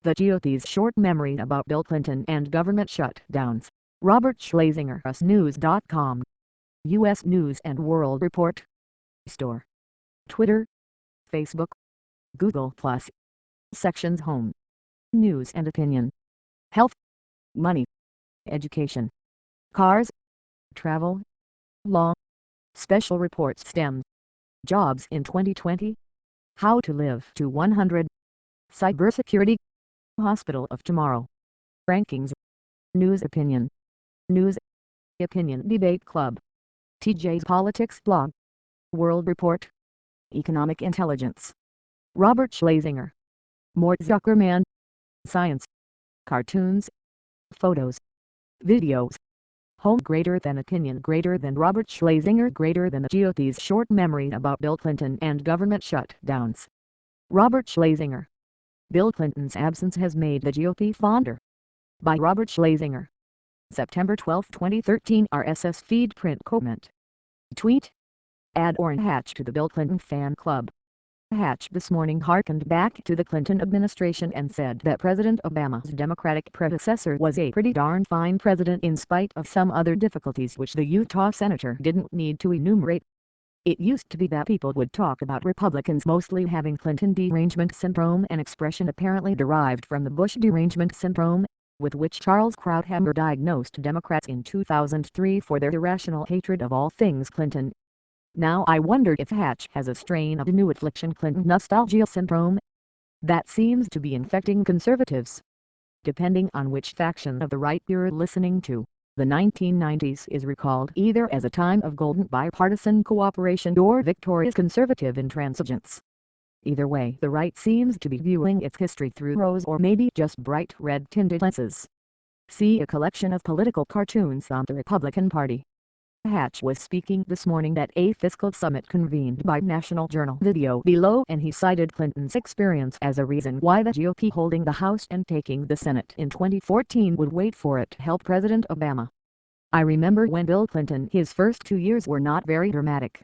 The GOP's short memory about Bill Clinton and government shutdowns. Robert Schlesinger, usnews.com. U.S. News and World Report. Store. Twitter. Facebook. Google+. Sections Home. News and Opinion. Health. Money. Education. Cars. Travel. Law. Special Reports STEM. Jobs in 2020. How to Live to 100. Cybersecurity. Hospital of Tomorrow. Rankings. News Opinion. News Opinion Debate Club. TJ's Politics Blog. World Report. Economic Intelligence. Robert Schlesinger. Mort Zuckerman. Science. Cartoons. Photos. Videos. Home greater than opinion greater than Robert Schlesinger greater than the GOP's short memory about Bill Clinton and government shutdowns. Robert Schlesinger. Bill Clinton's absence has made the GOP fonder. By Robert Schlesinger. September 12, 2013 RSS feed print comment. Tweet. Add Orrin Hatch to the Bill Clinton fan club. Hatch this morning harkened back to the Clinton administration and said that President Obama's Democratic predecessor was a pretty darn fine president in spite of some other difficulties which the Utah senator didn't need to enumerate. It used to be that people would talk about Republicans mostly having Clinton derangement syndrome, an expression apparently derived from the Bush derangement syndrome, with which Charles Krauthammer diagnosed Democrats in 2003 for their irrational hatred of all things Clinton. Now I wonder if Hatch has a strain of the new affliction Clinton nostalgia syndrome. That seems to be infecting conservatives. Depending on which faction of the right you're listening to, the 1990s is recalled either as a time of golden bipartisan cooperation or victorious conservative intransigence. Either way, the right seems to be viewing its history through rose or maybe just bright red-tinted lenses. See a collection of political cartoons on the Republican Party. Hatch was speaking this morning at a fiscal summit convened by National Journal Video below, and he cited Clinton's experience as a reason why the GOP holding the House and taking the Senate in 2014 would wait for it to help President Obama. I remember when Bill Clinton his first 2 years were not very dramatic.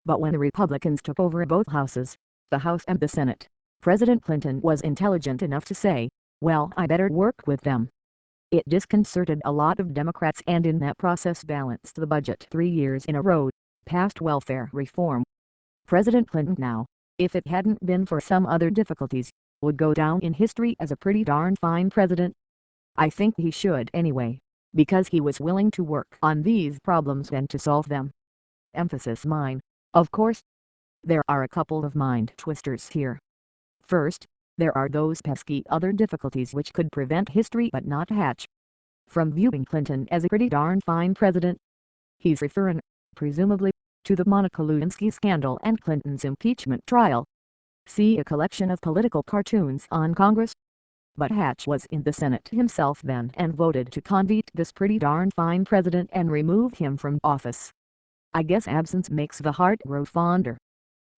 But when the Republicans took over both houses, the House and the Senate, President Clinton was intelligent enough to say, well, I better work with them. It disconcerted a lot of Democrats and in that process balanced the budget 3 years in a row, passed welfare reform. President Clinton now, if it hadn't been for some other difficulties, would go down in history as a pretty darn fine president. I think he should anyway, because he was willing to work on these problems and to solve them. Emphasis mine, of course. There are a couple of mind twisters here. First, there are those pesky other difficulties which could prevent history but not Hatch from viewing Clinton as a pretty darn fine president. He's referring, presumably, to the Monica Lewinsky scandal and Clinton's impeachment trial. See a collection of political cartoons on Congress. But Hatch was in the Senate himself then and voted to convict this pretty darn fine president and remove him from office. I guess absence makes the heart grow fonder.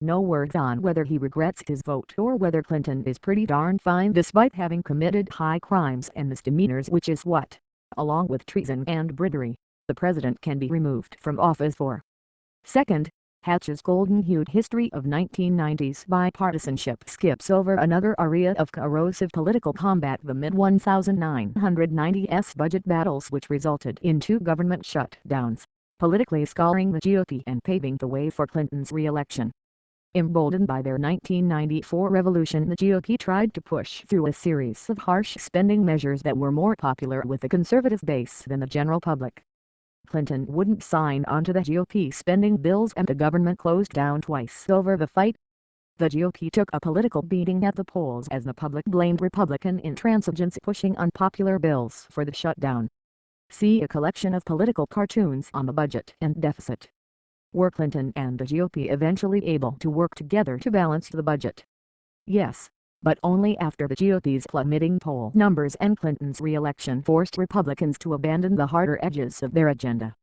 No word on whether he regrets his vote or whether Clinton is pretty darn fine despite having committed high crimes and misdemeanors, which is what, along with treason and bribery, the president can be removed from office for. Second, Hatch's golden-hued history of 1990s bipartisanship skips over another area of corrosive political combat, the mid-1990s budget battles which resulted in 2 government shutdowns, politically scarring the GOP and paving the way for Clinton's re-election. Emboldened by their 1994 revolution, the GOP tried to push through a series of harsh spending measures that were more popular with the conservative base than the general public. Clinton wouldn't sign on to the GOP spending bills and the government closed down twice over the fight. The GOP took a political beating at the polls as the public blamed Republican intransigence pushing unpopular bills for the shutdown. See a collection of political cartoons on the budget and deficit. Were Clinton and the GOP eventually able to work together to balance the budget? Yes, but only after the GOP's plummeting poll numbers and Clinton's re-election forced Republicans to abandon the harder edges of their agenda.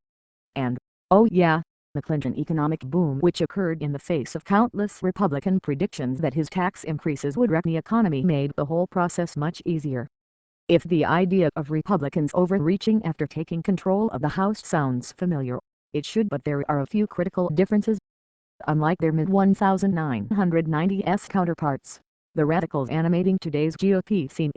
And, oh yeah, the Clinton economic boom, which occurred in the face of countless Republican predictions that his tax increases would wreck the economy, made the whole process much easier. If the idea of Republicans overreaching after taking control of the House sounds familiar, it should, but there are a few critical differences. Unlike their mid-1990s counterparts, the radicals animating today's GOP seem